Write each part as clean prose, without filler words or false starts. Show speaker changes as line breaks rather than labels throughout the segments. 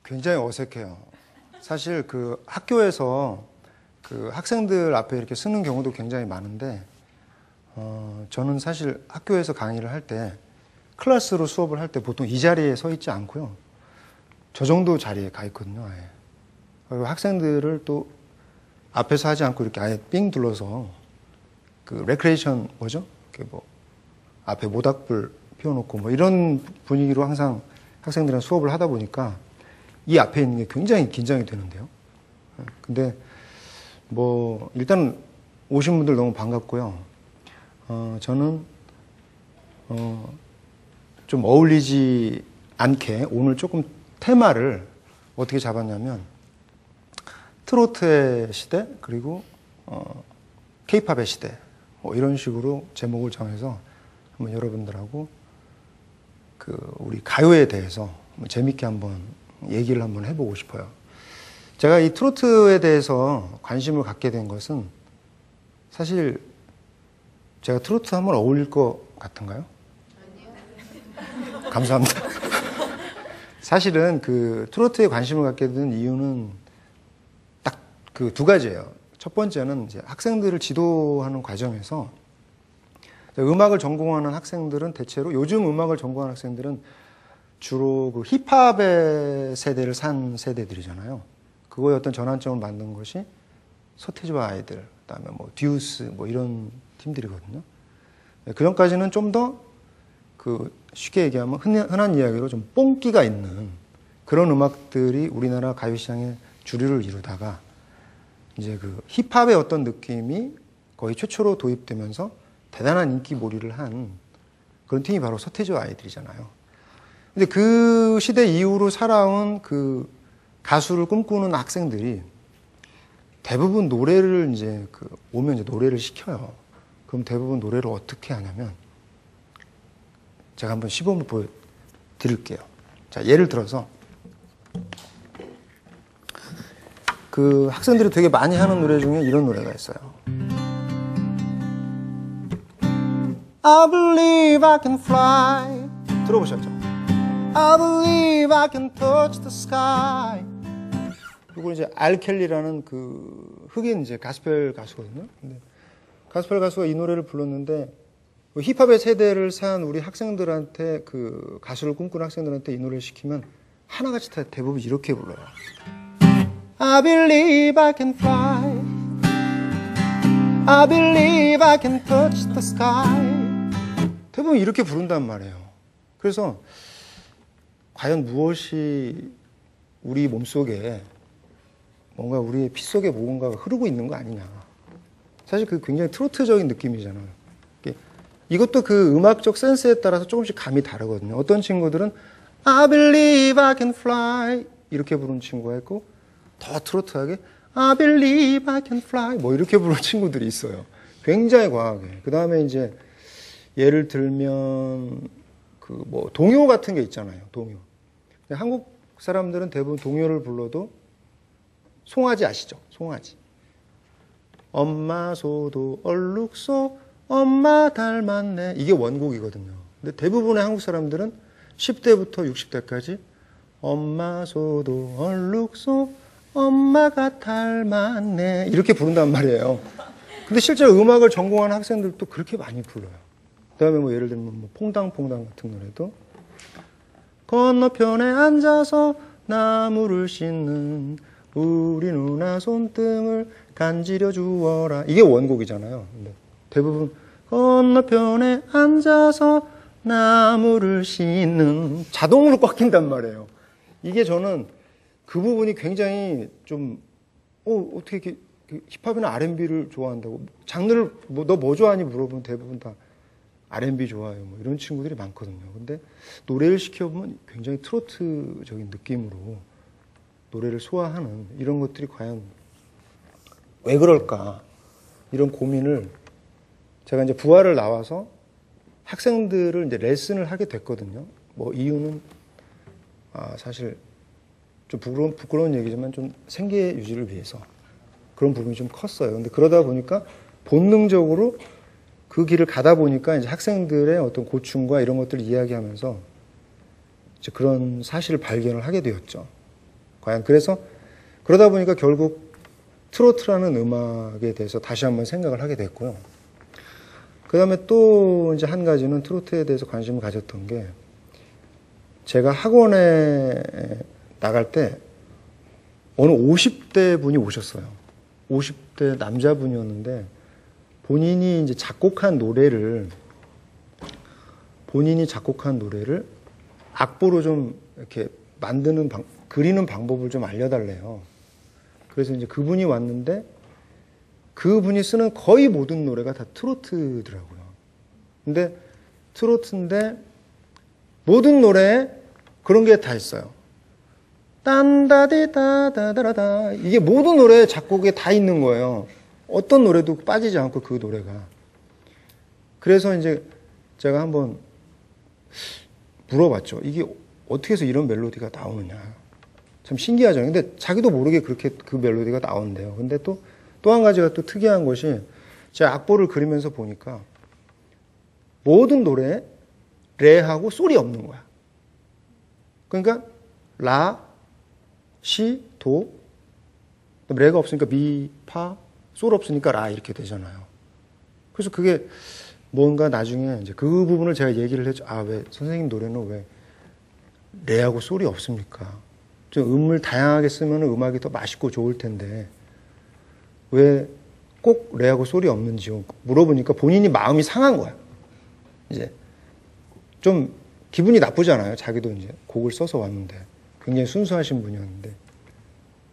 굉장히 어색해요. 사실 그 학교에서 그 학생들 앞에 이렇게 쓰는 경우도 굉장히 많은데, 저는 사실 학교에서 강의를 할 때, 클래스로 수업을 할 때 보통 이 자리에 서 있지 않고요. 저 정도 자리에 가 있거든요, 아예. 그리고 학생들을 또 앞에서 하지 않고 이렇게 아예 삥 둘러서 그 레크레이션 뭐죠? 이렇게 뭐 앞에 모닥불 피워놓고 뭐 이런 분위기로 항상 학생들이랑 수업을 하다 보니까 이 앞에 있는 게 굉장히 긴장이 되는데요. 근데 뭐 일단 오신 분들 너무 반갑고요. 저는 좀 어울리지 않게 오늘 조금 테마를 어떻게 잡았냐면 트로트의 시대 그리고 케이팝의 시대 뭐 이런 식으로 제목을 정해서 한번 여러분들하고 그 우리 가요에 대해서 재밌게 한번 얘기를 한번 해보고 싶어요. 제가 이 트로트에 대해서 관심을 갖게 된 것은 사실 제가 트로트 하면 어울릴 것 같은가요? 아니요. 감사합니다. 사실은 그 트로트에 관심을 갖게 된 이유는 딱 그 두 가지예요. 첫 번째는 이제 학생들을 지도하는 과정에서 음악을 전공하는 학생들은 대체로 요즘 음악을 전공하는 학생들은 주로 그 힙합의 세대를 산 세대들이잖아요. 그거의 어떤 전환점을 만든 것이 서태지와 아이들, 그다음에 뭐 듀스 뭐 이런 팀들이거든요. 그 전까지는 좀 더 그 쉽게 얘기하면 흔한 이야기로 좀 뽕기가 있는 그런 음악들이 우리나라 가요 시장의 주류를 이루다가 이제 그 힙합의 어떤 느낌이 거의 최초로 도입되면서 대단한 인기몰이를 한 그런 팀이 바로 서태지와 아이들이잖아요. 근데 그 시대 이후로 살아온 그 가수를 꿈꾸는 학생들이 대부분 노래를 이제 오면 이제 노래를 시켜요. 그럼 대부분 노래를 어떻게 하냐면 제가 한번 시범을 보여드릴게요. 자, 예를 들어서 그 학생들이 되게 많이 하는 노래 중에 이런 노래가 있어요. I believe I can fly. 들어보셨죠? I believe I can touch the sky. 그리고 이제 알 켈리라는 그 흑인 이제 가스펠 가수거든요. 근데 가스펠 가수가 이 노래를 불렀는데 힙합의 세대를 산 우리 학생들한테 그 가수를 꿈꾸는 학생들한테 이 노래를 시키면 하나같이 다 대부분 이렇게 불러요. I believe I can fly. I believe I can touch the sky. 대부분 이렇게 부른단 말이에요. 그래서 과연 무엇이 우리 몸속에 뭔가 우리의 피 속에 뭔가가 흐르고 있는 거 아니냐. 사실 그 굉장히 트로트적인 느낌이잖아요. 이것도 그 음악적 센스에 따라서 조금씩 감이 다르거든요. 어떤 친구들은 I believe I can fly 이렇게 부르는 친구가 있고 더 트로트하게 I believe I can fly 뭐 이렇게 부르는 친구들이 있어요. 굉장히 과하게. 그 다음에 이제 예를 들면 그 뭐 동요 같은 게 있잖아요. 동요. 한국 사람들은 대부분 동요를 불러도 송아지 아시죠? 송아지. 엄마 소도 얼룩소 엄마 닮았네. 이게 원곡이거든요. 근데 대부분의 한국 사람들은 10대부터 60대까지 엄마 소도 얼룩소 엄마가 닮았네. 이렇게 부른단 말이에요. 근데 실제로 음악을 전공하는 학생들도 그렇게 많이 불러요. 그 다음에 뭐 예를 들면 뭐 퐁당퐁당 같은 노래도 건너편에 앉아서 나무를 씻는 우리 누나 손등을 간지려 주어라. 이게 원곡이잖아요. 근데 대부분 건너편에 앉아서 나무를 씻는 자동으로 꺾인단 말이에요. 이게 저는 그 부분이 굉장히 좀 어떻게 이렇게 힙합이나 R&B를 좋아한다고 장르를 너 뭐 좋아하니 물어보면 대부분 다 R&B 좋아해요. 뭐 이런 친구들이 많거든요. 근데 노래를 시켜보면 굉장히 트로트적인 느낌으로 노래를 소화하는 이런 것들이 과연 왜 그럴까 이런 고민을 제가 이제 부활을 나와서 학생들을 이제 레슨을 하게 됐거든요. 뭐 이유는 사실 좀 부끄러운 얘기지만 좀 생계 유지를 위해서 그런 부분이 좀 컸어요. 근데 그러다 보니까 본능적으로 그 길을 가다 보니까 이제 학생들의 어떤 고충과 이런 것들을 이야기하면서 이제 그런 사실을 발견을 하게 되었죠. 과연 그래서 그러다 보니까 결국 트로트라는 음악에 대해서 다시 한번 생각을 하게 됐고요. 그 다음에 또 이제 한 가지는 트로트에 대해서 관심을 가졌던 게 제가 학원에 나갈 때 어느 50대 분이 오셨어요. 50대 남자분이었는데 본인이 이제 작곡한 노래를 악보로 좀 이렇게 그리는 방법을 좀 알려달래요. 그래서 이제 그분이 왔는데 그분이 쓰는 거의 모든 노래가 다 트로트더라고요. 근데 트로트인데 모든 노래에 그런 게 다 있어요. 딴다디다다다라다 이게 모든 노래 작곡에 다 있는 거예요. 어떤 노래도 빠지지 않고 그 노래가. 그래서 이제 제가 한번 물어봤죠. 이게 어떻게 해서 이런 멜로디가 나오느냐. 참 신기하죠. 근데 자기도 모르게 그렇게 그 멜로디가 나온대요. 근데 또 한 가지가 또 특이한 것이 제가 악보를 그리면서 보니까 모든 노래에 레하고 솔이 없는 거야. 그러니까 라, 시, 도, 레가 없으니까 미, 파, 솔 없으니까 라 이렇게 되잖아요. 그래서 그게 뭔가 나중에 이제 그 부분을 제가 얘기를 했죠. 왜 선생님 노래는 왜 레하고 솔이 없습니까? 좀 음을 다양하게 쓰면 음악이 더 맛있고 좋을 텐데 왜 꼭 레하고 솔이 없는지요? 물어보니까 본인이 마음이 상한 거야. 이제 좀 기분이 나쁘잖아요. 자기도 이제 곡을 써서 왔는데 굉장히 순수하신 분이었는데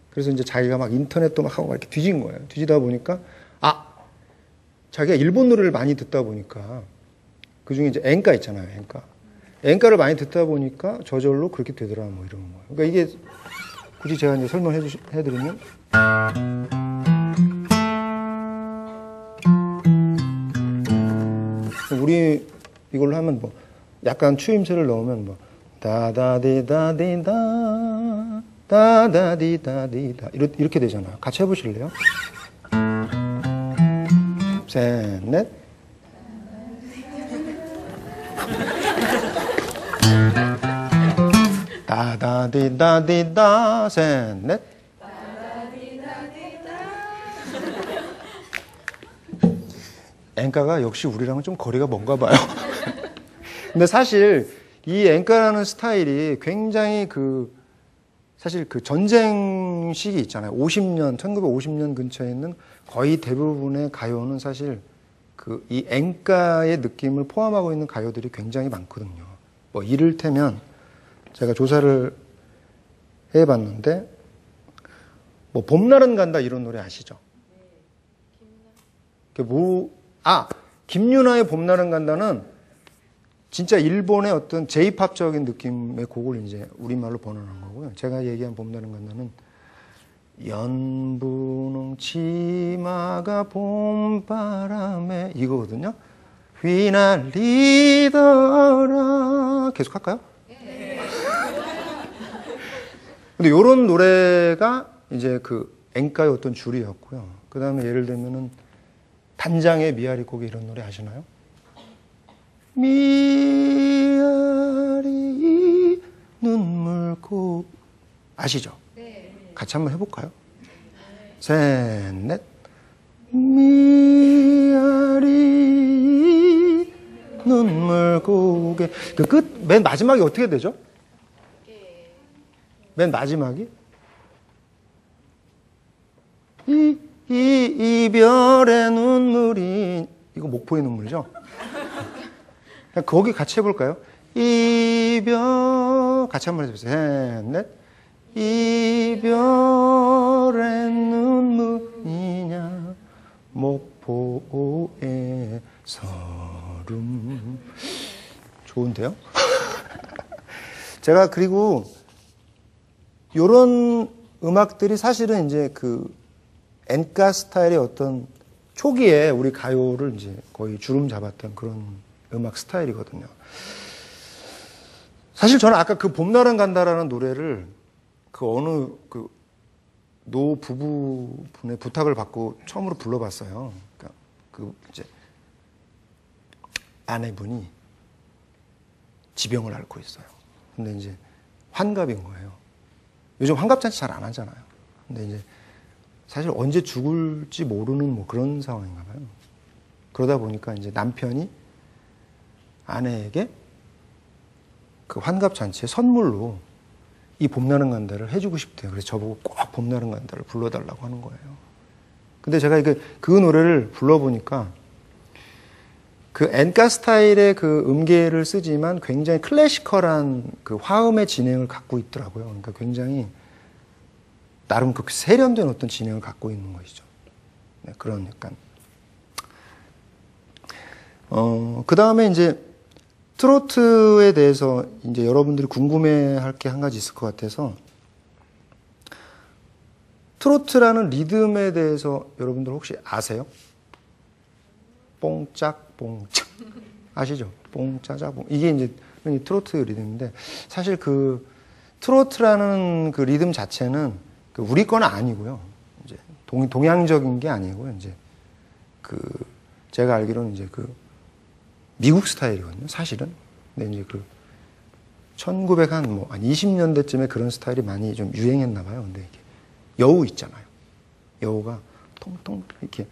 그래서 이제 자기가 막 인터넷도 막 하고 막 이렇게 뒤진 거예요. 뒤지다 보니까 자기가 일본 노래를 많이 듣다 보니까 그 중에 이제 엔카 있잖아요. 엔카를 많이 듣다 보니까 저절로 그렇게 되더라 뭐 이런 거예요. 그러니까 이게 굳이 제가 이제 설명해드리면 우리 이걸로 하면 뭐 약간 추임새를 넣으면 뭐 다다디다디다 다다디다디다 이렇게 되잖아요. 같이 해보실래요? 셋, 넷. 다다디다디다 셋, 넷. 엔카가 역시 우리랑은 좀 거리가 먼가 봐요. 근데 사실 이 엔카라는 스타일이 굉장히 사실 그 전쟁 시기 있잖아요. 1950년 근처에 있는 거의 대부분의 가요는 사실 이 엔카의 느낌을 포함하고 있는 가요들이 굉장히 많거든요. 뭐 이를테면 제가 조사를 해봤는데 뭐 봄날은 간다 이런 노래 아시죠? 김유나의 봄날은 간다는 진짜 일본의 어떤 J-팝적인 느낌의 곡을 이제 우리말로 번안한 거고요. 제가 얘기한 봄날은 간다는 연분홍 치마가 봄바람에 이거거든요. 휘날리더라. 계속 할까요? 근데 이런 노래가 이제 그 엔카의 어떤 줄이었고요. 그 다음에 예를 들면은 단장의 미아리 곡에 이런 노래 아시나요? 미아리 눈물고 아시죠? 네. 같이 한번 해볼까요? 셋, 넷. 미아리 눈물고개 그 끝 맨 마지막이 어떻게 되죠? 맨 마지막이 이별의 눈물이 이거 목포의 눈물이죠? 거기 같이 해볼까요? 이별 같이 한번 해보세요. 셋, 넷. 이별의 눈물이냐 목포의 서름. 좋은데요? 제가 그리고 요런 음악들이 사실은 이제 그 엔카 스타일의 어떤 초기에 우리 가요를 이제 거의 주름 잡았던 그런 음악 스타일이거든요. 사실 저는 아까 그 봄날은 간다라는 노래를 그 어느 그 노 부부분의 부탁을 받고 처음으로 불러봤어요. 그러니까 그 이제 아내분이 지병을 앓고 있어요. 근데 이제 환갑인 거예요. 요즘 환갑잔치 잘 안 하잖아요. 근데 이제 사실 언제 죽을지 모르는 뭐 그런 상황인가 봐요. 그러다 보니까 이제 남편이 아내에게 그 환갑잔치에 선물로 이 봄날은 간다를 해주고 싶대요. 그래서 저보고 꼭 봄날은 간다를 불러달라고 하는 거예요. 근데 제가 그 노래를 불러보니까 그 엔카 스타일의 그 음계를 쓰지만 굉장히 클래시컬한 그 화음의 진행을 갖고 있더라고요. 그러니까 굉장히 나름 그 세련된 어떤 진행을 갖고 있는 것이죠. 네, 그런 약간. 그 다음에 이제 트로트에 대해서 이제 여러분들이 궁금해할 게 한 가지 있을 것 같아서 트로트라는 리듬에 대해서 여러분들 혹시 아세요? 뽕짝 뽕짝 아시죠? 뽕짜자뽕 이게 이제 트로트 리듬인데 사실 그 트로트라는 그 리듬 자체는 그 우리 건 아니고요. 이제 동양적인 게 아니고요. 이제 그 제가 알기로는 이제 그 미국 스타일이거든요, 사실은. 근데 이제 그 1900한 20년대쯤에 그런 스타일이 많이 좀 유행했나 봐요. 근데 이게 여우 있잖아요. 여우가 통통 이렇게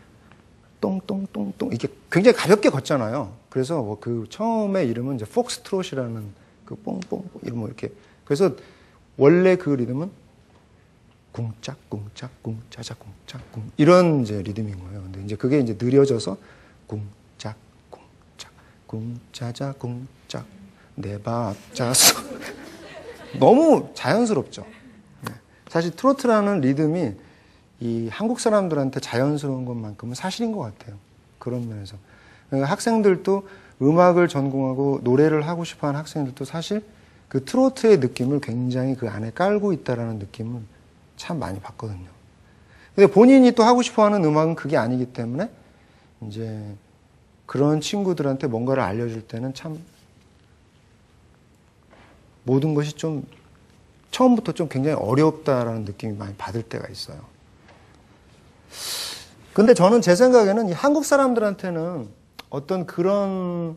똥똥똥똥 이렇게 굉장히 가볍게 걷잖아요. 그래서 뭐 그 처음에 이름은 이제 폭스트롯이라는 그 뽕뽕 이런 뭐 이렇게 그래서 원래 그 리듬은 궁짝 궁짝 궁짜자 궁짝 궁 이런 이제 리듬인 거예요. 근데 이제 그게 이제 느려져서 궁짝 궁짜자 궁짝 내 밥자수 너무 자연스럽죠. 네. 사실 트로트라는 리듬이 이 한국 사람들한테 자연스러운 것만큼은 사실인 것 같아요. 그런 면에서 그러니까 학생들도 음악을 전공하고 노래를 하고 싶어하는 학생들도 사실 그 트로트의 느낌을 굉장히 그 안에 깔고 있다라는 느낌을 참 많이 받거든요. 근데 본인이 또 하고 싶어하는 음악은 그게 아니기 때문에 이제 그런 친구들한테 뭔가를 알려줄 때는 참 모든 것이 좀 처음부터 좀 굉장히 어렵다라는 느낌이 많이 받을 때가 있어요. 근데 저는 제 생각에는 이 한국 사람들한테는 어떤 그런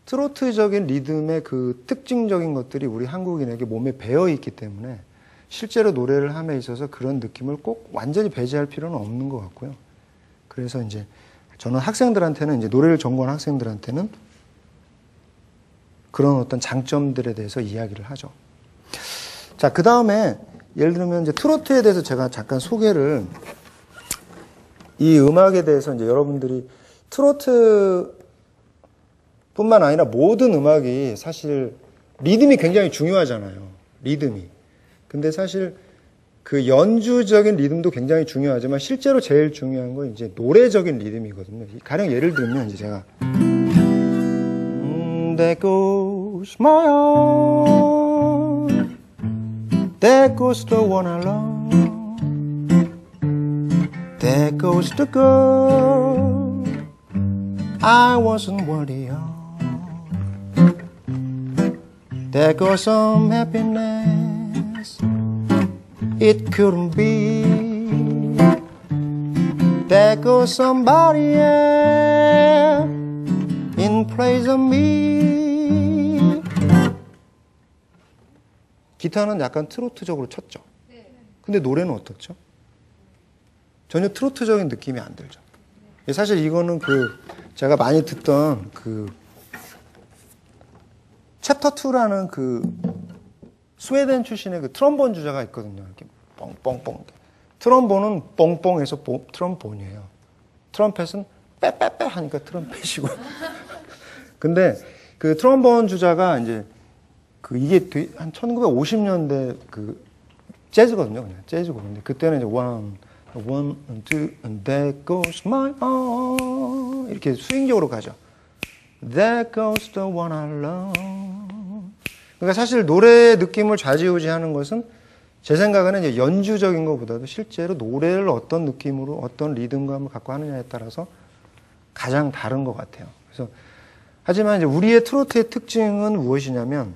트로트적인 리듬의 그 특징적인 것들이 우리 한국인에게 몸에 배어 있기 때문에 실제로 노래를 함에 있어서 그런 느낌을 꼭 완전히 배제할 필요는 없는 것 같고요. 그래서 이제 저는 학생들한테는 이제 노래를 전공한 학생들한테는 그런 어떤 장점들에 대해서 이야기를 하죠. 자, 그 다음에 예를 들면 이제 트로트에 대해서 제가 잠깐 소개를 이 음악에 대해서 이제 여러분들이 트로트뿐만 아니라 모든 음악이 사실 리듬이 굉장히 중요하잖아요. 리듬이. 근데 사실 그 연주적인 리듬도 굉장히 중요하지만 실제로 제일 중요한 건 이제 노래적인 리듬이거든요. 가령 예를 들면 이제 제가 There goes my heart, there goes the one I love, there goes the girl I wasn't worthy of, there goes some happiness it couldn't be, there goes somebody else in place of me. 기타는 약간 트로트적으로 쳤죠. 근데 노래는 어떻죠? 전혀 트로트적인 느낌이 안 들죠. 사실 이거는 그 제가 많이 듣던 그 챕터 2라는 그 스웨덴 출신의 그 트럼본 주자가 있거든요. 이렇게 뻥뻥뻥. 트럼본은 뻥뻥해서 트럼본이에요. 트럼펫은 빼빼빼 하니까 트럼펫이고. 근데 그 트럼본 주자가 이제 그 이게 한 1950년대 그 재즈거든요. 그냥 재즈고. 근데 그때는 이제 one, two, and there goes my heart 이렇게 스윙적으로 가죠. There goes the one I love. 그러니까 사실 노래의 느낌을 좌지우지하는 것은 제 생각에는 이제 연주적인 것보다도 실제로 노래를 어떤 느낌으로 어떤 리듬감을 갖고 하느냐에 따라서 가장 다른 것 같아요. 그래서 하지만 이제 우리의 트로트의 특징은 무엇이냐면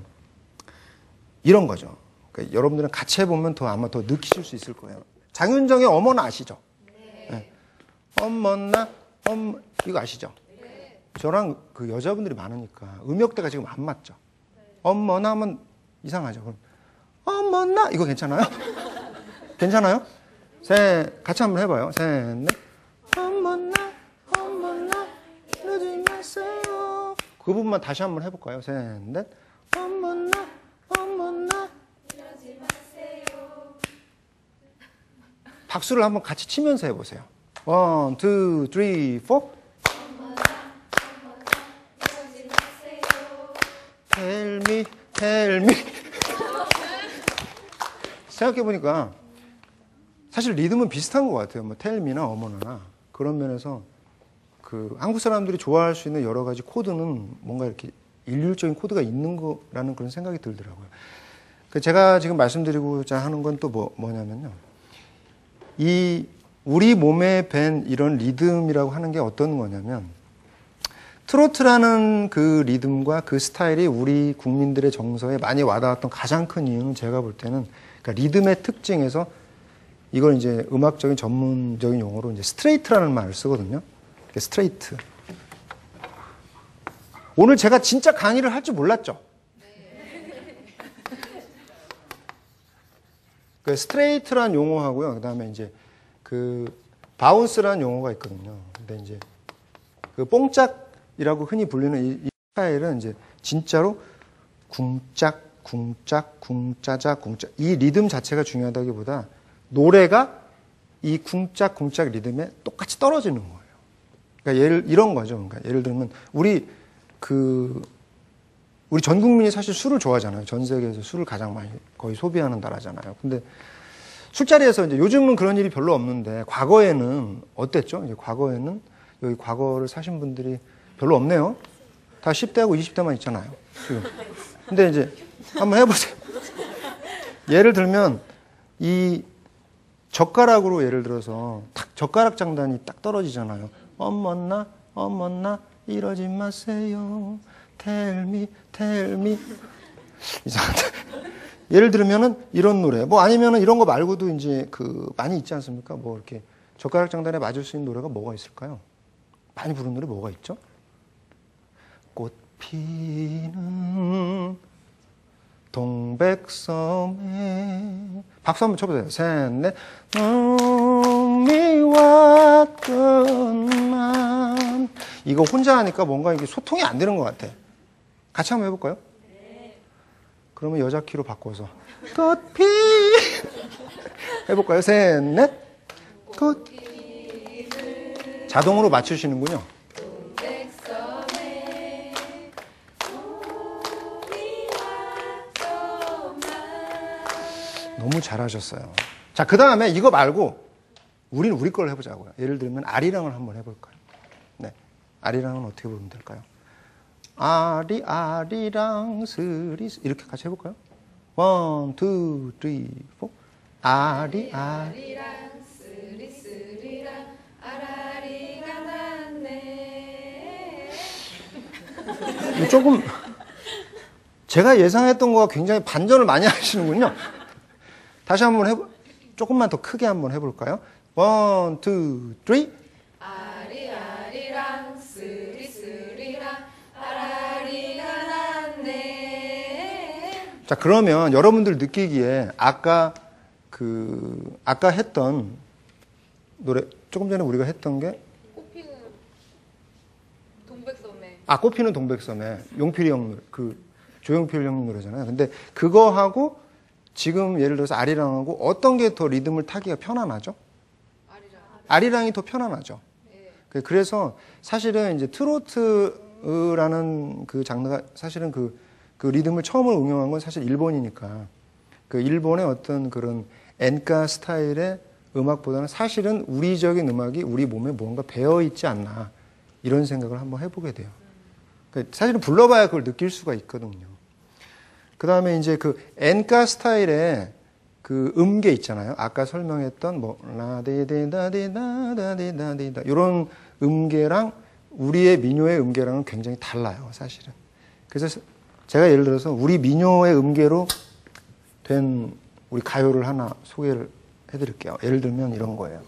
이런 거죠. 그러니까 여러분들은 같이 해보면 아마 더 느끼실 수 있을 거예요. 장윤정의 어머나 아시죠? 네. 어머나 이거 아시죠? 저랑 그 여자분들이 많으니까 음역대가 지금 안 맞죠? 어머나 하면 이상하죠. 그럼 어머나 이거 괜찮아요? 괜찮아요? 같이 한번 해봐요. 셋, 넷. 어머나 이러지 마세요. 그 부분만 다시 한번 해볼까요? 셋, 넷. 어머나 이러지 마세요. 박수를 한번 같이 치면서 해보세요. 1, 2, 3, 4. Tell me. 생각해보니까 사실 리듬은 비슷한 것 같아요. 뭐 tell me나 어머나나 그런 면에서 그 한국 사람들이 좋아할 수 있는 여러 가지 코드는 뭔가 이렇게 일률적인 코드가 있는 거라는 그런 생각이 들더라고요. 제가 지금 말씀드리고자 하는 건 또 뭐냐면요. 이 우리 몸에 밴 이런 리듬이라고 하는 게 어떤 거냐면 트로트라는 그 리듬과 그 스타일이 우리 국민들의 정서에 많이 와닿았던 가장 큰 이유는 제가 볼 때는 그러니까 리듬의 특징에서 이걸 이제 음악적인 전문적인 용어로 이제 스트레이트라는 말을 쓰거든요. 스트레이트. 오늘 제가 진짜 강의를 할 줄 몰랐죠? 그 스트레이트란 용어하고요. 그다음에 이제 그 바운스라는 용어가 있거든요. 근데 이제 그 뽕짝이라고 흔히 불리는 이 스타일은 이제 진짜로 궁짝, 궁짜자, 궁짝 이 리듬 자체가 중요하다기보다 노래가 이 궁짝 리듬에 똑같이 떨어지는 거예요. 그러니까 이런 거죠. 그러니까 예를 들면 우리 전 국민이 사실 술을 좋아하잖아요. 전 세계에서 술을 가장 많이 거의 소비하는 나라잖아요. 근데 술자리에서 이제 요즘은 그런 일이 별로 없는데 과거에는 어땠죠? 이제 과거에는 여기 과거를 사신 분들이 별로 없네요. 다 10대하고 20대만 있잖아요. 지금. 근데 이제 한번 해보세요. 예를 들면 이 젓가락으로 예를 들어서 탁 젓가락 장단이 딱 떨어지잖아요. 어머나 이러지 마세요. Tell me 이상한데. 예를 들면은 이런 노래 뭐 아니면은 이런 거 말고도 이제 많이 있지 않습니까? 뭐 이렇게 젓가락 장단에 맞을 수 있는 노래가 뭐가 있을까요? 많이 부르는 노래 뭐가 있죠? 꽃 피는 동백섬에 박수 한번 쳐보세요. 셋, 넷. 미왔던 맘. 이거 혼자 하니까 뭔가 이게 소통이 안 되는 것 같아. 같이 한번 해볼까요? 네. 그러면 여자 키로 바꿔서 꽃피 해볼까요? 셋, 넷. 꽃. 자동으로 맞추시는군요. 너무 잘하셨어요. 자, 그 다음에 이거 말고 우리는 우리 걸 해보자고요. 예를 들면 아리랑을 한번 해볼까요? 네, 아리랑은 어떻게 부르면 될까요? 아리랑 스리 이렇게 같이 해볼까요? 1, 2, 3, 4 아리랑 스리랑 아라리가 났네. 조금 제가 예상했던 거와 굉장히 반전을 많이 하시는군요. 다시 한번 조금만 더 크게 한번 해볼까요? 1, 2, 3. 아리랑 스리랑 아라리가 났네. 자, 그러면 여러분들 느끼기에 아까 했던 노래 조금 전에 우리가 했던 게
꽃피는 동백섬에.
꽃피는 동백섬에 용필이 형 노래, 조용필 형 노래잖아요. 근데 그거하고 지금 예를 들어서 아리랑하고 어떤 게 더 리듬을 타기가 편안하죠? 아리랑이 더 편안하죠. 네. 그래서 사실은 이제 트로트라는 그 장르가 사실은 그 리듬을 처음으로 응용한 건 사실 일본이니까 일본의 어떤 그런 엔카 스타일의 음악보다는 사실은 우리적인 음악이 우리 몸에 뭔가 배어 있지 않나 이런 생각을 한번 해보게 돼요. 사실은 불러봐야 그걸 느낄 수가 있거든요. 그 다음에 이제 엔카 스타일의 그 음계 있잖아요. 아까 설명했던 뭐 라디디다디다다디다디다 이런 음계랑 우리의 민요의 음계랑은 굉장히 달라요, 사실은. 그래서 제가 예를 들어서 우리 민요의 음계로 된 우리 가요를 하나 소개를 해드릴게요. 예를 들면 이런 거예요.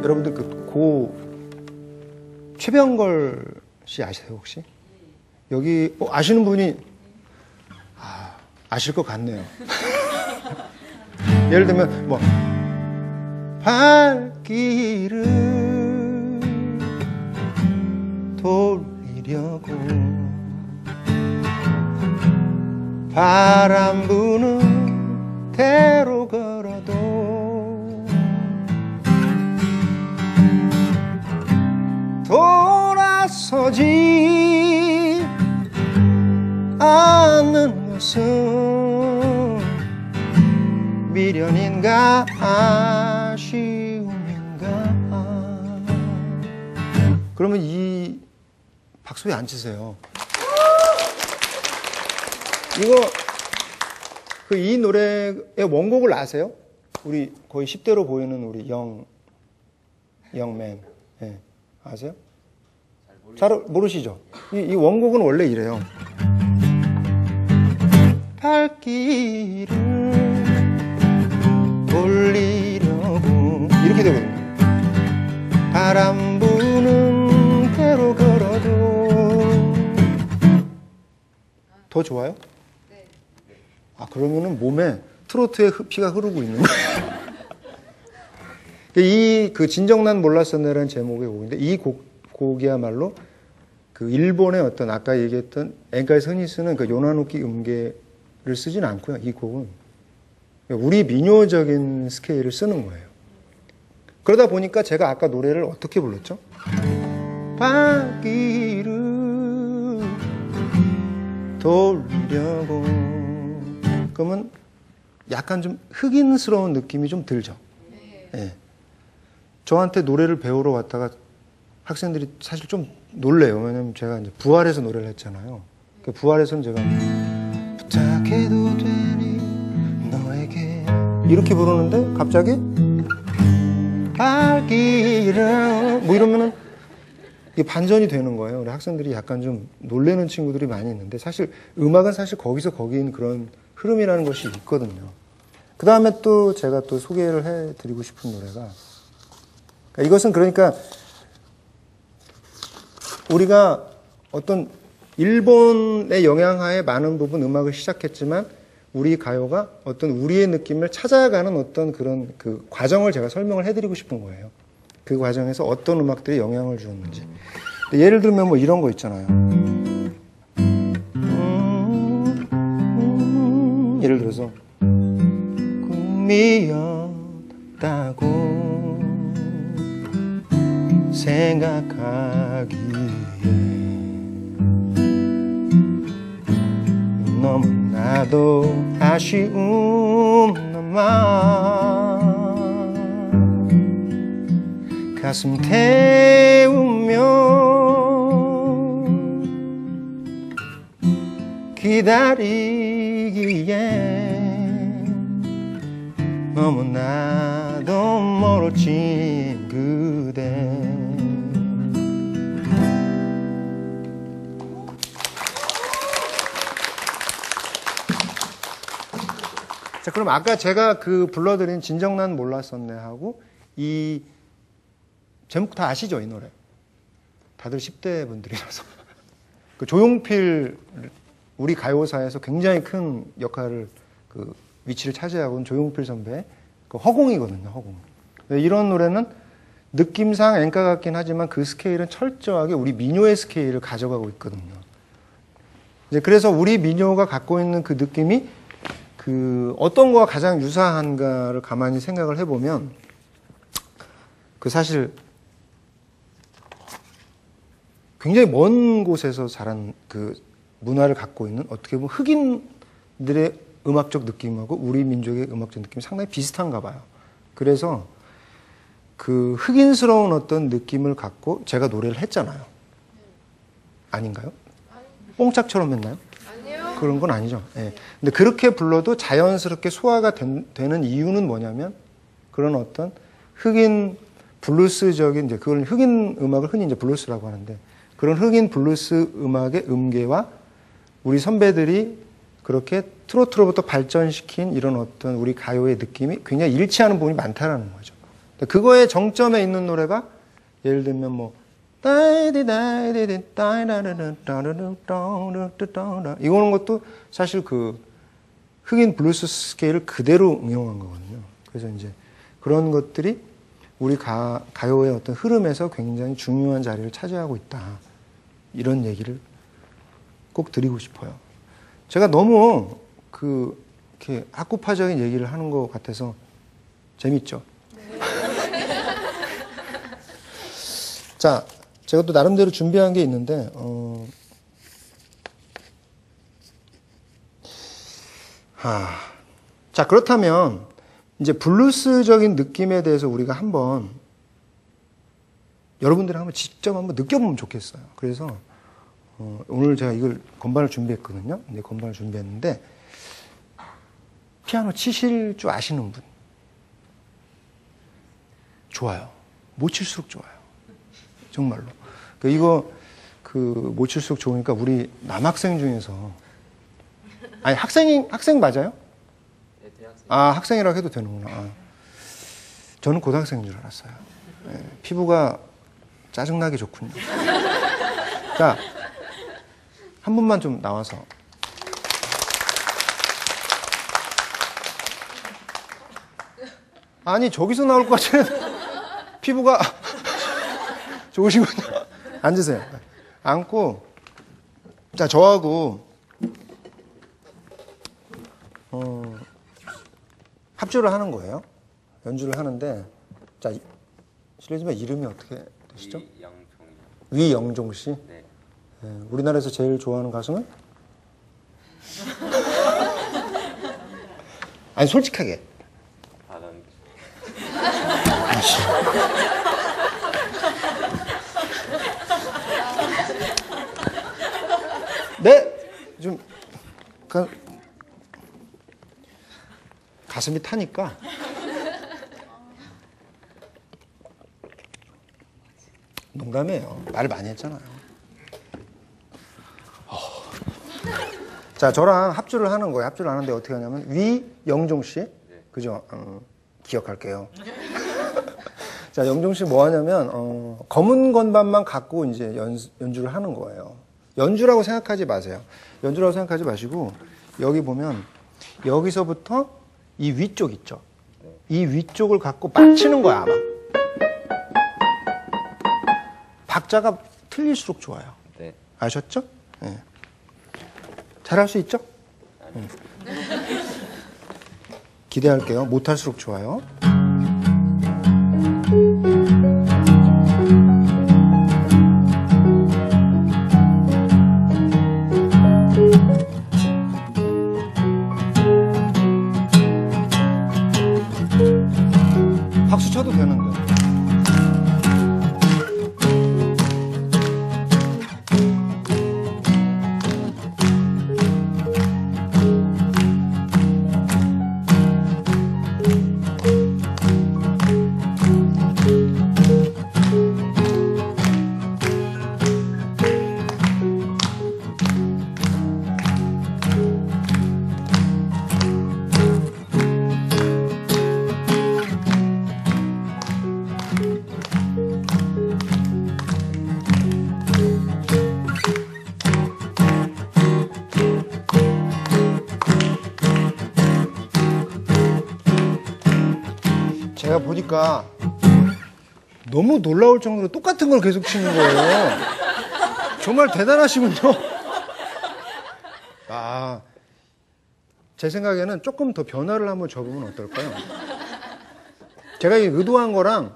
여러분들 최병걸 씨 아세요, 혹시? 여기 아시는 분이 아실 것 같네요. 예를 들면 뭐 발길을 돌리려고 바람 부는 대로 걸어도 돌아서지 않는 것은 미련인가 아쉬움인가. 그러면 이 박수 왜 안 치세요? 이 노래의 원곡을 아세요? 우리 거의 10대로 보이는 우리 영맨. 네. 아세요? 잘 모르시죠? 이 원곡은 원래 이래요. 발길을 돌리려고 이렇게 되거든요. 바람 부는 대로 걸어도 더 좋아요? 네. 그러면은 몸에 트로트의 피가 흐르고 있는 거예요. 그 진정난 몰랐었네라는 제목의 곡인데 이 곡이야말로 그 일본의 어떤 아까 얘기했던 엔카에서 흔히 쓰는 그 요나누키 음계를 쓰진 않고요. 이 곡은 우리 민요적인 스케일을 쓰는 거예요. 그러다 보니까 제가 아까 노래를 어떻게 불렀죠? 발길을 돌리려고. 그러면 약간 좀 흑인스러운 느낌이 좀 들죠. 네. 저한테 노래를 배우러 왔다가 학생들이 사실 좀 놀래요. 왜냐면 제가 이제 부활해서 노래를 했잖아요. 그 부활해서는 제가 부탁해도 되니 너에게 이렇게 부르는데 갑자기 발길을 뭐 이러면은 이게 반전이 되는 거예요. 우리 학생들이 약간 좀 놀래는 친구들이 많이 있는데 사실 음악은 사실 거기서 거기인 그런 흐름이라는 것이 있거든요. 그 다음에 또 제가 또 소개를 해드리고 싶은 노래가 이것은 그러니까 우리가 어떤 일본의 영향하에 많은 부분 음악을 시작했지만 우리 가요가 어떤 우리의 느낌을 찾아가는 어떤 그런 그 과정을 제가 설명을 해드리고 싶은 거예요. 그 과정에서 어떤 음악들이 영향을 주었는지. 예를 들면 뭐 이런 거 있잖아요. 예를 들어서 꿈이었다고 생각하기에 너무나도 아쉬움 남아 가슴 태우며 기다리기에 너무나도 멀어진 그대. 자, 그럼 아까 제가 그 불러드린 진정난 몰랐었네 하고 이 제목 다 아시죠? 이 노래. 다들 10대 분들이라서. 그 조용필 우리 가요사에서 굉장히 큰 역할을 그 위치를 차지하고 있는 조용필 선배 그 허공이거든요. 허공. 이런 노래는 느낌상 엔카 같긴 하지만 그 스케일은 철저하게 우리 민요의 스케일을 가져가고 있거든요. 이제 그래서 우리 민요가 갖고 있는 그 느낌이 그 어떤 거와 가장 유사한가를 가만히 생각을 해보면 그 사실 굉장히 먼 곳에서 자란 그 문화를 갖고 있는 어떻게 보면 흑인들의 음악적 느낌하고 우리 민족의 음악적 느낌이 상당히 비슷한가 봐요. 그래서 그 흑인스러운 어떤 느낌을 갖고 제가 노래를 했잖아요. 아닌가요? 뽕짝처럼 했나요?
아니요.
그런 건 아니죠. 예. 근데 그렇게 불러도 자연스럽게 소화가 되는 이유는 뭐냐면 그런 어떤 흑인 블루스적인 이제 그걸 흑인 음악을 흔히 이제 블루스라고 하는데 그런 흑인 블루스 음악의 음계와 우리 선배들이 그렇게 트로트로부터 발전시킨 이런 어떤 우리 가요의 느낌이 굉장히 일치하는 부분이 많다라는 거죠. 그거의 정점에 있는 노래가 예를 들면 뭐 이거는 것도 사실 그 흑인 블루스 스케일을 그대로 응용한 거거든요. 그래서 이제 그런 것들이 우리 가요의 어떤 흐름에서 굉장히 중요한 자리를 차지하고 있다. 이런 얘기를 꼭 드리고 싶어요. 제가 너무 이렇게 학구파적인 얘기를 하는 것 같아서 재밌죠? 네. 자, 제가 또 나름대로 준비한 게 있는데, 자, 그렇다면, 이제 블루스적인 느낌에 대해서 우리가 한번, 여러분들이 한번 직접 한번 느껴보면 좋겠어요. 그래서, 오늘 제가 이걸 건반을 준비했거든요. 근데 건반을 준비했는데, 피아노 치실 줄 아시는 분? 좋아요. 못 칠수록 좋아요. 정말로. 이거, 못 칠수록 좋으니까 우리 남학생 중에서, 아니, 학생 맞아요?
네, 대학생.
아, 학생이라고 해도 되는구나. 아. 저는 고등학생인 줄 알았어요. 네, 피부가 짜증나게 좋군요. 자, 한 분만 좀 나와서. 아니, 저기서 나올 것 같은 피부가 좋으시군요. 앉으세요. 앉고, 자, 저하고, 합주를 하는 거예요. 연주를 하는데, 자, 실례지만 이름이 어떻게 되시죠? 위영종 씨?
네.
네, 우리나라에서 제일 좋아하는 가수는? 아니, 솔직하게. 네, 좀 가슴이 타니까 농담이에요. 말을 많이 했잖아요. 자, 저랑 합주를 하는 거예요. 합주를 하는데 어떻게 하냐면 위영종 씨, 그죠? 기억할게요. 자, 영종 씨 뭐 하냐면 검은 건반만 갖고 이제 연주를 하는 거예요. 연주라고 생각하지 마세요. 연주라고 생각하지 마시고 여기 보면 여기서부터 이 위쪽 있죠. 이 위쪽을 갖고 막 치는 거야 아마. 박자가 틀릴수록 좋아요.
네.
아셨죠? 네. 잘할 수 있죠? 기대할게요. 못할수록 좋아요. 박수 쳐도 되는데. 제가 보니까 너무 놀라울 정도로 똑같은 걸 계속 치는 거예요. 정말 대단하시군요. 아, 제 생각에는 조금 더 변화를 한번 줘보면 어떨까요? 제가 의도한 거랑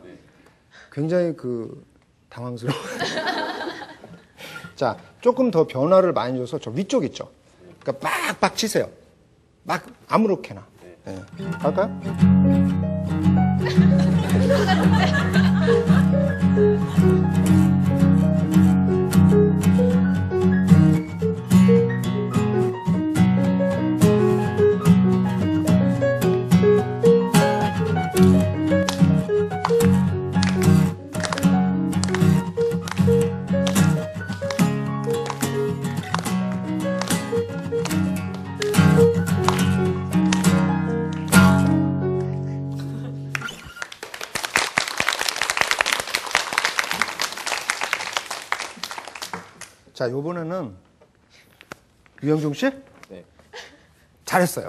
굉장히 당황스러워요. 자, 조금 더 변화를 많이 줘서 저 위쪽 있죠? 그러니까 빡빡 치세요. 막 아무렇게나. 네. 할까요? 자, 요번에는 유영중 씨?
네.
잘했어요.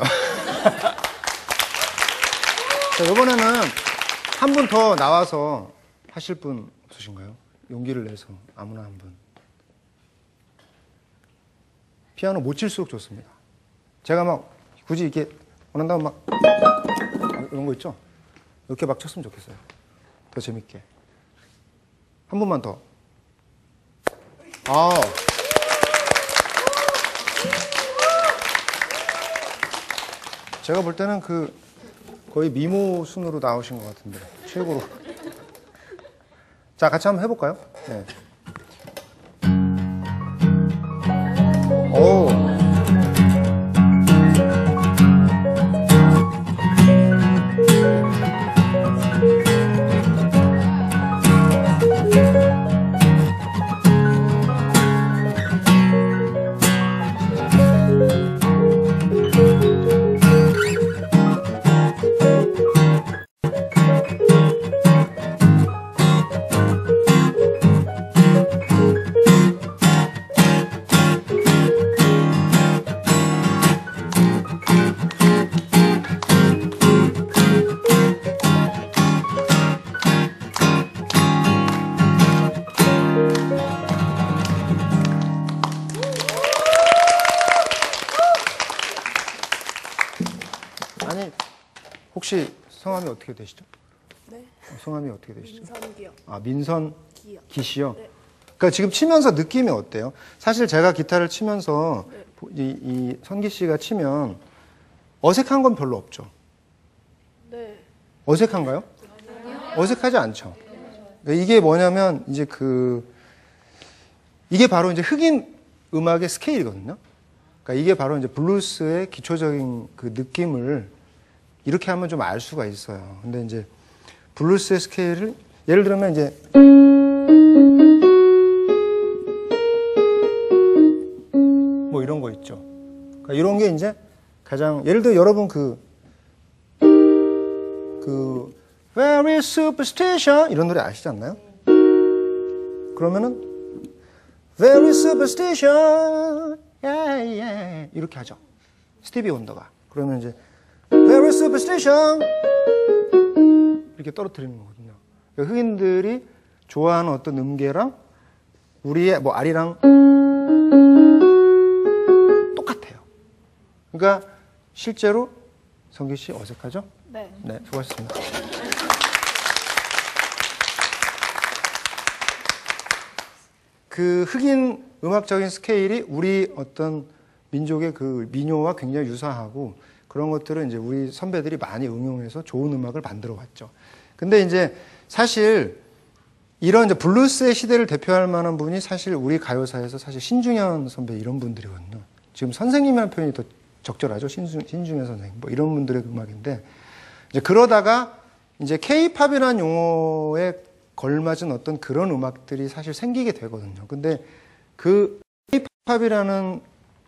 자, 요번에는 한 분 더 나와서 하실 분 없으신가요? 용기를 내서 아무나 한 분. 피아노 못 칠수록 좋습니다. 제가 막 굳이 이렇게 원한다면 막 이런 거 있죠? 이렇게 막 쳤으면 좋겠어요. 더 재밌게. 한 분만 더. 아. 제가 볼 때는 거의 미모 순으로 나오신 것 같은데 최고로. 자, 같이 한번 해볼까요? 네. 오. 아니, 혹시 성함이 어떻게 되시죠?
네.
성함이 어떻게 되시죠?
민선기요.
아, 민선
기요.
기시요?
네.
그러니까 지금 치면서 느낌이 어때요? 사실 제가 기타를 치면서
네.
이 선기 씨가 치면 어색한 건 별로 없죠.
네.
어색한가요? 어색하지 않죠. 그러니까 이게 뭐냐면 이제 이게 바로 이제 흑인 음악의 스케일이거든요. 그러니까 이게 바로 이제 블루스의 기초적인 그 느낌을 이렇게 하면 좀 알 수가 있어요. 근데 이제 블루스의 스케일을 예를 들면 이제 뭐 이런 거 있죠. 그러니까 이런 게 이제 가장 예를 들어 여러분 Very Superstition 이런 노래 아시지 않나요? 그러면은 Very Superstition yeah, yeah. 이렇게 하죠. 스티비 원더가. 그러면 이제 Very Superstition 이렇게 떨어뜨리는 거거든요. 그러니까 흑인들이 좋아하는 어떤 음계랑 우리의 뭐 아리랑 똑같아요. 그러니까 실제로 성기 씨 어색하죠?
네.
네, 수고하셨습니다. 그 흑인 음악적인 스케일이 우리 어떤 민족의 그 민요와 굉장히 유사하고 그런 것들을 이제 우리 선배들이 많이 응용해서 좋은 음악을 만들어 왔죠. 근데 이제 사실 이런 이제 블루스의 시대를 대표할 만한 분이 사실 우리 가요사에서 사실 신중현 선배 이런 분들이거든요. 지금 선생님이라는 표현이 더 적절하죠. 신중현 선생님. 뭐 이런 분들의 음악인데 이제 그러다가 이제 K-팝이라는 용어에 걸맞은 어떤 그런 음악들이 사실 생기게 되거든요. 근데 그 K-팝이라는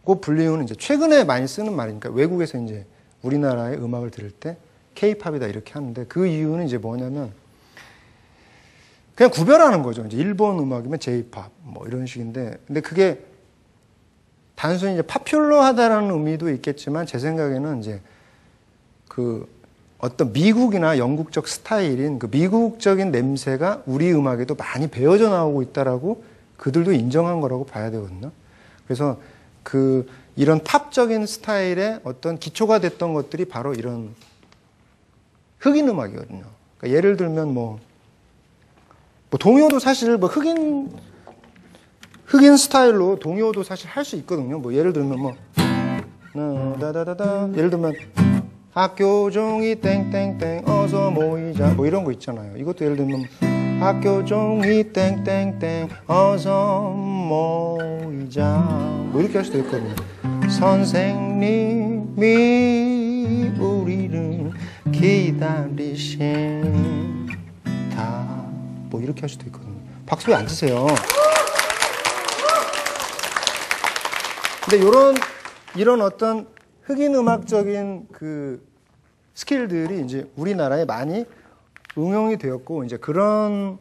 거 불리우는 이제 최근에 많이 쓰는 말이니까 외국에서 이제 우리나라의 음악을 들을 때 K-팝이다 이렇게 하는데 그 이유는 이제 뭐냐면 그냥 구별하는 거죠. 이제 일본 음악이면 J-팝 뭐 이런 식인데 근데 그게 단순히 이제 파퓰러하다라는 의미도 있겠지만 제 생각에는 이제 그 어떤 미국이나 영국적 스타일인 그 미국적인 냄새가 우리 음악에도 많이 배어져 나오고 있다라고 그들도 인정한 거라고 봐야 되거든요. 그래서 이런 팝적인 스타일의 어떤 기초가 됐던 것들이 바로 이런 흑인 음악이거든요. 그러니까 예를 들면 뭐 동요도 사실 뭐 흑인 스타일로 동요도 사실 할 수 있거든요. 뭐 예를 들면 뭐 다다다다 예를 들면 학교 종이 땡땡땡 어서 모이자 뭐 이런 거 있잖아요. 이것도 예를 들면 학교 종이 땡땡땡 어서 모이자 뭐 이렇게 할 수도 있거든요. 선생님이 우리를 기다리신다 뭐 이렇게 할 수도 있거든요. 박수 왜 안 치세요? 근데 이런 어떤 흑인 음악적인 그 스킬들이 이제 우리나라에 많이 응용이 되었고 이제 그런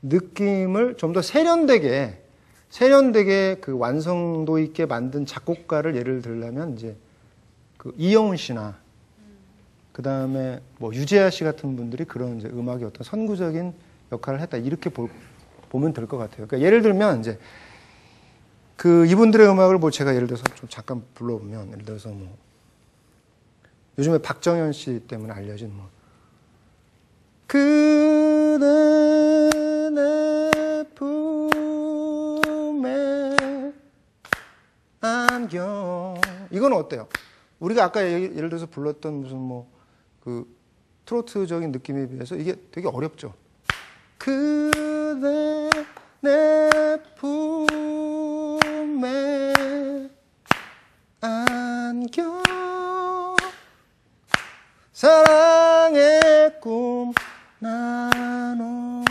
느낌을 좀 더 세련되게 세련되게 그 완성도 있게 만든 작곡가를 예를 들려면 이제 그 이영훈 씨나 그 다음에 뭐 유재하 씨 같은 분들이 그런 이제 음악의 어떤 선구적인 역할을 했다 이렇게 보면 될 것 같아요. 그러니까 예를 들면 이제 그 이분들의 음악을 뭐 제가 예를 들어서 좀 잠깐 불러보면 예를 들어서 뭐 요즘에 박정현 씨 때문에 알려진 뭐 그대 내 품에 안겨 이건 어때요? 우리가 아까 예를 들어서 불렀던 무슨 뭐 그 트로트적인 느낌에 비해서 이게 되게 어렵죠. 그대 내 품에 안겨 사랑의 꿈 나눠요.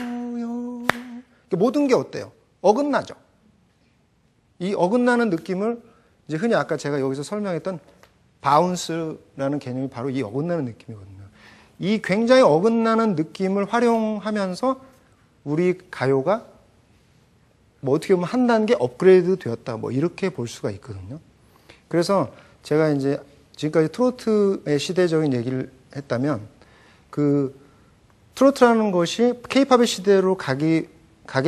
모든 게 어때요? 어긋나죠. 이 어긋나는 느낌을 이제 흔히 아까 제가 여기서 설명했던 바운스라는 개념이 바로 이 어긋나는 느낌이거든요. 이 굉장히 어긋나는 느낌을 활용하면서 우리 가요가 뭐 어떻게 보면 한 단계 업그레이드 되었다. 뭐 이렇게 볼 수가 있거든요. 그래서 제가 이제 지금까지 트로트의 시대적인 얘기를 했다면 그 트로트라는 것이 케이팝의 시대로 가게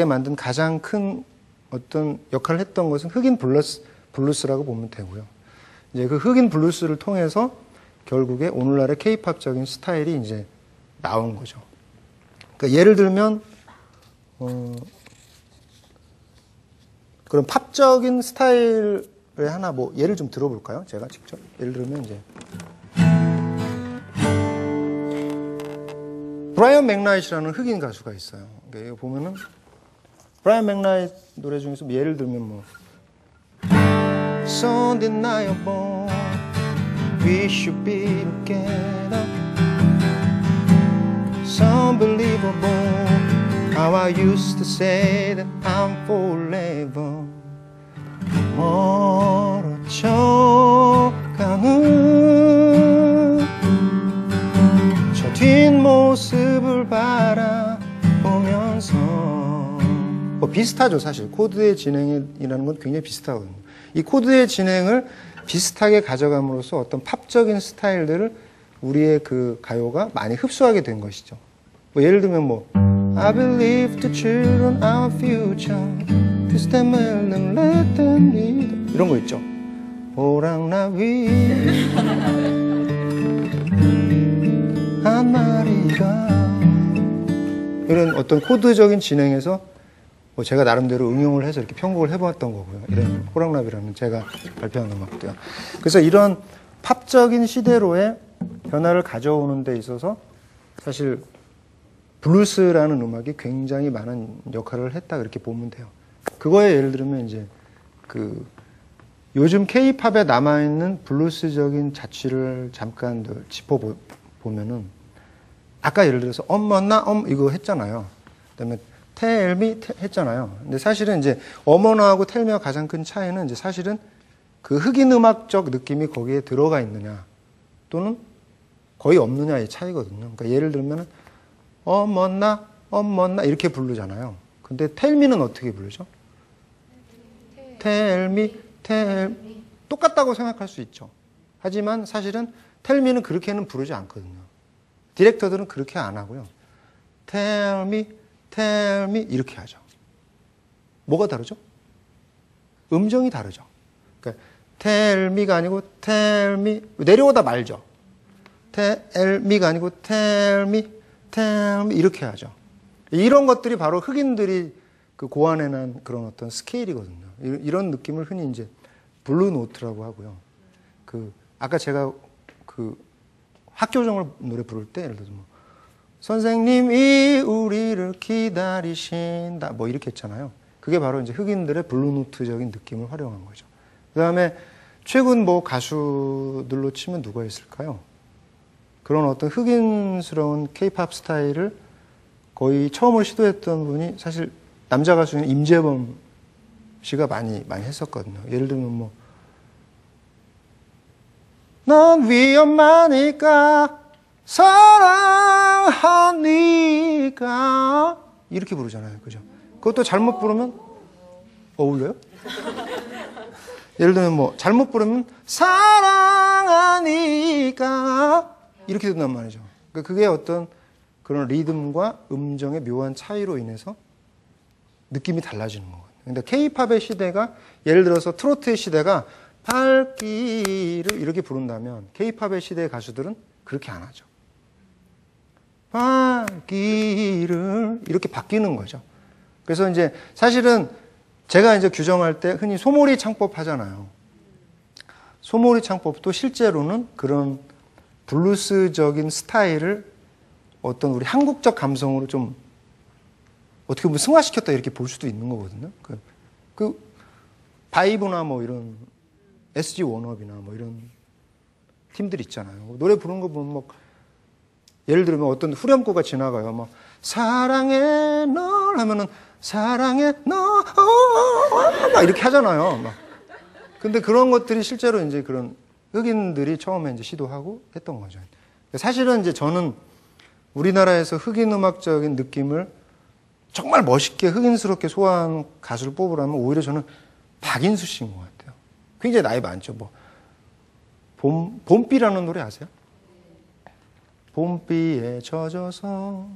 만든 가장 큰 어떤 역할을 했던 것은 흑인 블루스라고 보면 되고요. 이제 그 흑인 블루스를 통해서 결국에 오늘날의 케이팝적인 스타일이 이제 나온 거죠. 그러니까 예를 들면 그런 팝적인 스타일의 하나 뭐 예를 좀 들어볼까요? 제가 직접 예를 들면 이제 브라이언 맥나잇이라는 흑인 가수가 있어요. 그러니까 이거 보면은 브라이언 맥나잇 노래 중에서 예를 들면 뭐 So undeniable, we should be together. So unbelievable, how I used to say that I'm forever. 멀어져가는 저 뒷모습을 바라보면서 뭐 비슷하죠 사실. 코드의 진행이라는 건 굉장히 비슷하거든요. 이 코드의 진행을 비슷하게 가져감으로써 어떤 팝적인 스타일들을 우리의 그 가요가 많이 흡수하게 된 것이죠. 뭐 예를 들면 뭐 I believe the children are our future. Teach them and let them lead. 이런 거 있죠. 호랑나비 한 마리가 이런 어떤 코드적인 진행에서 뭐 제가 나름대로 응용을 해서 이렇게 편곡을 해보았던 거고요. 이런 호랑나비라는 제가 발표한 음악도요. 그래서 이런 팝적인 시대로의 변화를 가져오는 데 있어서 사실 블루스라는 음악이 굉장히 많은 역할을 했다 그렇게 보면 돼요. 그거에 예를 들면 이제 그 요즘 K-팝에 남아있는 블루스적인 자취를 잠깐 짚어보면은 아까 예를 들어서 어머나 이거 했잖아요. 그다음에 텔미 했잖아요. 근데 사실은 이제 어머나하고 텔미와 가장 큰 차이는 이제 사실은 그 흑인 음악적 느낌이 거기에 들어가 있느냐 또는 거의 없느냐의 차이거든요. 그러니까 예를 들면 어머나 이렇게 부르잖아요. 근데 텔미는 어떻게 부르죠? 텔미 똑같다고 생각할 수 있죠. 하지만 사실은 텔미는 그렇게는 부르지 않거든요. 디렉터들은 그렇게 안 하고요. 텔미 이렇게 하죠. 뭐가 다르죠? 음정이 다르죠. 그러니까 텔미가 아니고 텔미 내려오다 말죠. 텔미가 아니고 텔미 이렇게 하죠. 이런 것들이 바로 흑인들이 그 고안해낸 그런 어떤 스케일이거든요. 이런 느낌을 흔히 이제 블루 노트라고 하고요. 그 아까 제가 그 학교정을 노래 부를 때 예를 들어서 뭐 선생님이 우리를 기다리신다 뭐 이렇게 했잖아요. 그게 바로 이제 흑인들의 블루 노트적인 느낌을 활용한 거죠. 그다음에 최근 뭐 가수들로 치면 누가 있을까요? 그런 어떤 흑인스러운 케이팝 스타일을 거의 처음으로 시도했던 분이 사실 남자 가수인 임재범 씨가 많이 했었거든요. 예를 들면 뭐 넌 위험하니까 사랑하니까 이렇게 부르잖아요. 그죠? 그것도 잘못 부르면 어울려요? 예를 들면 뭐 잘못 부르면 사랑하니까 이렇게 된단 말이죠. 그러니까 그게 어떤 그런 리듬과 음정의 묘한 차이로 인해서 느낌이 달라지는 거거든요. 근데 K-팝의 시대가 예를 들어서 트로트의 시대가 발길을 이렇게 부른다면 K-팝의 시대의 가수들은 그렇게 안 하죠. 발길을 이렇게 바뀌는 거죠. 그래서 이제 사실은 제가 이제 규정할 때 흔히 소몰이 창법 하잖아요. 소몰이 창법도 실제로는 그런 블루스적인 스타일을 어떤 우리 한국적 감성으로 좀 어떻게 보면 승화시켰다 이렇게 볼 수도 있는 거거든요. 그 바이브나 뭐 이런 SG 워너비나 뭐 이런 팀들 있잖아요. 노래 부르는 거 보면 뭐 예를 들면 어떤 후렴구가 지나가요. 막 사랑해 널 하면은 사랑해 너 막 이렇게 하잖아요. 막. 근데 그런 것들이 실제로 이제 그런 흑인들이 처음에 이제 시도하고 했던 거죠. 사실은 이제 저는 우리나라에서 흑인 음악적인 느낌을 정말 멋있게 흑인스럽게 소화한 가수를 뽑으라면 오히려 저는 박인수 씨인 것 같아요. 굉장히 나이 많죠. 뭐 봄비라는 노래 아세요? 봄비에 젖어서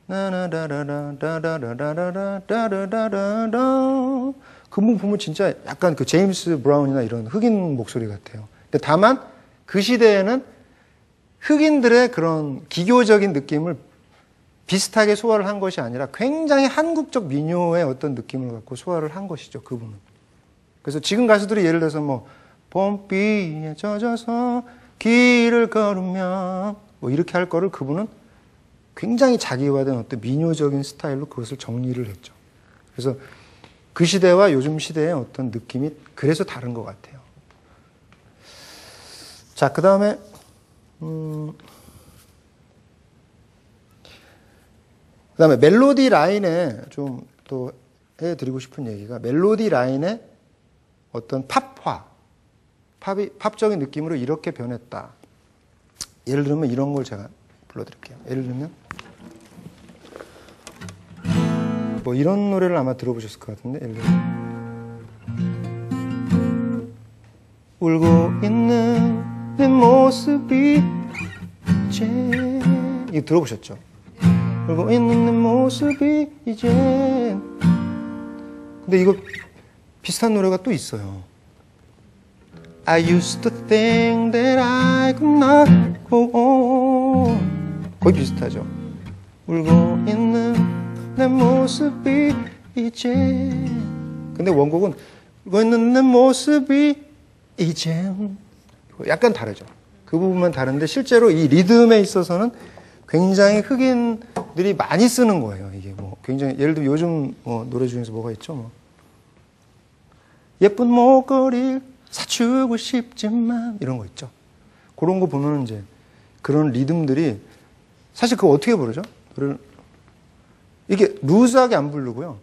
나나라라라라라라라라라라라 그분 보면 진짜 약간 그 제임스 브라운이나 이런 흑인 목소리 같아요. 근데 다만 그 시대에는 흑인들의 그런 기교적인 느낌을 비슷하게 소화를 한 것이 아니라 굉장히 한국적 민요의 어떤 느낌을 갖고 소화를 한 것이죠, 그분은. 그래서 지금 가수들이 예를 들어서 뭐 봄비에 젖어서 길을 걸으면 뭐 이렇게 할 거를 그분은 굉장히 자기화된 어떤 민요적인 스타일로 그것을 정리를 했죠. 그래서 그 시대와 요즘 시대의 어떤 느낌이 그래서 다른 것 같아요. 자, 그 다음에 그다음에 멜로디 라인에 좀 또 해드리고 싶은 얘기가 멜로디 라인의 어떤 팝적인 느낌으로 이렇게 변했다. 예를 들면 이런 걸 제가 불러드릴게요. 예를 들면 뭐 이런 노래를 아마 들어보셨을 것 같은데 예를 들면 울고 있는 내 모습이 이제 이거 들어보셨죠? 울고 있는 내 모습이 이제 근데 이거 비슷한 노래가 또 있어요. I used to think that I could not go on 거의 비슷하죠. 울고 있는 내 모습이 이제 근데 원곡은 울고 있는 내 모습이 이젠 약간 다르죠. 그 부분만 다른데 실제로 이 리듬에 있어서는 굉장히 흑인들이 많이 쓰는 거예요. 이게 뭐 굉장히 예를 들면 요즘 노래 중에서 뭐가 있죠? 뭐 예쁜 목걸이 사주고 싶지만 이런 거 있죠. 그런 거 보면 이제 그런 리듬들이 사실 그거 어떻게 부르죠? 노래를 이게 루즈하게 안 부르고요.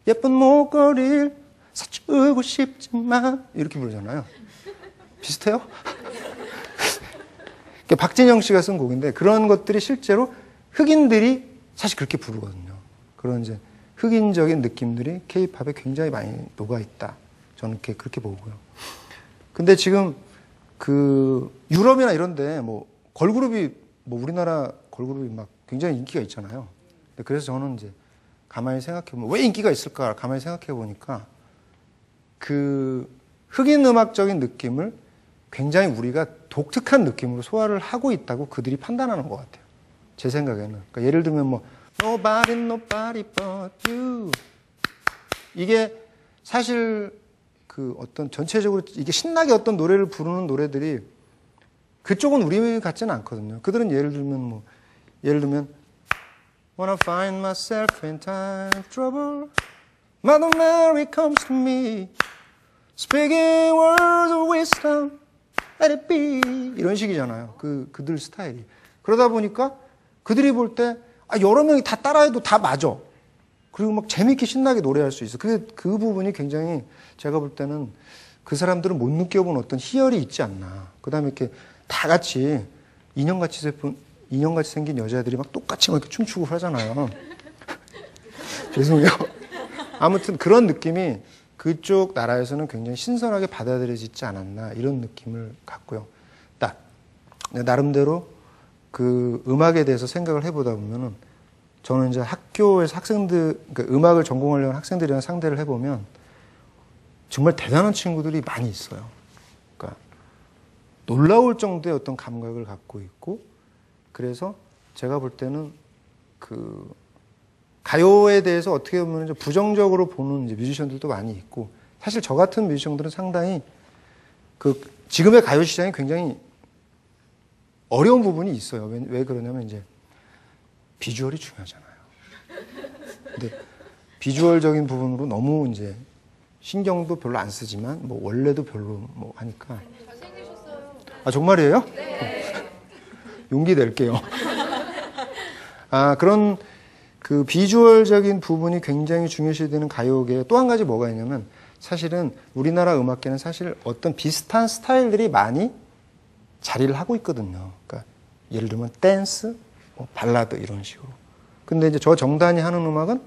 예쁜 목걸이 사주고 싶지만 이렇게 부르잖아요. 비슷해요? 박진영 씨가 쓴 곡인데 그런 것들이 실제로 흑인들이 사실 그렇게 부르거든요. 그런 이제 흑인적인 느낌들이 K-팝에 굉장히 많이 녹아있다. 저는 그렇게 보고요. 근데 지금 그 유럽이나 이런데 뭐 걸그룹이 뭐 우리나라 걸그룹이 막 굉장히 인기가 있잖아요. 그래서 저는 이제 가만히 생각해보면 왜 인기가 있을까 가만히 생각해보니까 그 흑인 음악적인 느낌을 굉장히 우리가 독특한 느낌으로 소화를 하고 있다고 그들이 판단하는 것 같아요. 제 생각에는. 그러니까 예를 들면 뭐 Nobody, nobody but you 이게 사실 그 어떤 전체적으로 이게 신나게 어떤 노래를 부르는 노래들이 그쪽은 우리 같지는 않거든요. 그들은 예를 들면 Wanna find myself in time of trouble Mother Mary comes to me Speaking words of wisdom Let it be 이런 식이잖아요. 그들 스타일이. 그러다 보니까 그들이 볼 때 여러 명이 다 따라해도 다 맞아. 그리고 막 재밌게 신나게 노래할 수 있어. 그 부분이 굉장히 제가 볼 때는 그 사람들은 못 느껴본 어떤 희열이 있지 않나. 그 다음에 이렇게 다 같이 인형같이 생긴 여자들이 막 똑같이 막 이렇게 춤추고 하잖아요. 죄송해요. 아무튼 그런 느낌이 그쪽 나라에서는 굉장히 신선하게 받아들여지지 않았나 이런 느낌을 갖고요. 딱 나름대로 그 음악에 대해서 생각을 해보다 보면은 저는 이제 학교에서 학생들, 그러니까 음악을 전공하려는 학생들이랑 상대를 해보면 정말 대단한 친구들이 많이 있어요. 그러니까 놀라울 정도의 어떤 감각을 갖고 있고, 그래서 제가 볼 때는 그 가요에 대해서 어떻게 보면 이제 부정적으로 보는 이제 뮤지션들도 많이 있고, 사실 저 같은 뮤지션들은 상당히 그 지금의 가요 시장이 굉장히 어려운 부분이 있어요. 왜 그러냐면 이제 비주얼이 중요하잖아요. 근데 비주얼적인 부분으로 너무 이제 신경도 별로 안 쓰지만 뭐 원래도 별로 뭐 하니까.
잘생기셨어요.
아 정말이에요? 네. 용기 낼게요. 아 그런 그 비주얼적인 부분이 굉장히 중요시되는 가요계에 또 한 가지 뭐가 있냐면 사실은 우리나라 음악계는 사실 어떤 비슷한 스타일들이 많이 자리를 하고 있거든요. 그러니까 예를 들면 댄스, 뭐 발라드 이런 식으로. 근데 이제 저 정단이 하는 음악은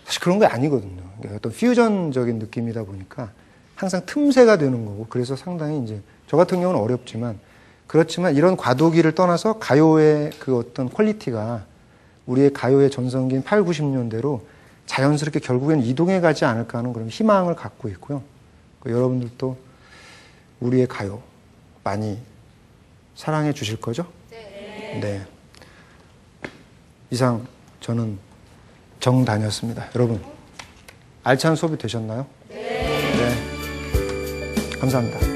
사실 그런 게 아니거든요. 그러니까 어떤 퓨전적인 느낌이다 보니까 항상 틈새가 되는 거고, 그래서 상당히 이제 저 같은 경우는 어렵지만, 그렇지만 이런 과도기를 떠나서 가요의 그 어떤 퀄리티가 우리의 가요의 전성기인 8, 90년대로 자연스럽게 결국엔 이동해 가지 않을까 하는 그런 희망을 갖고 있고요. 여러분들도 우리의 가요 많이 사랑해 주실 거죠? 네. 이상 저는 정단이었습니다. 여러분 알찬 수업이 되셨나요? 네. 감사합니다.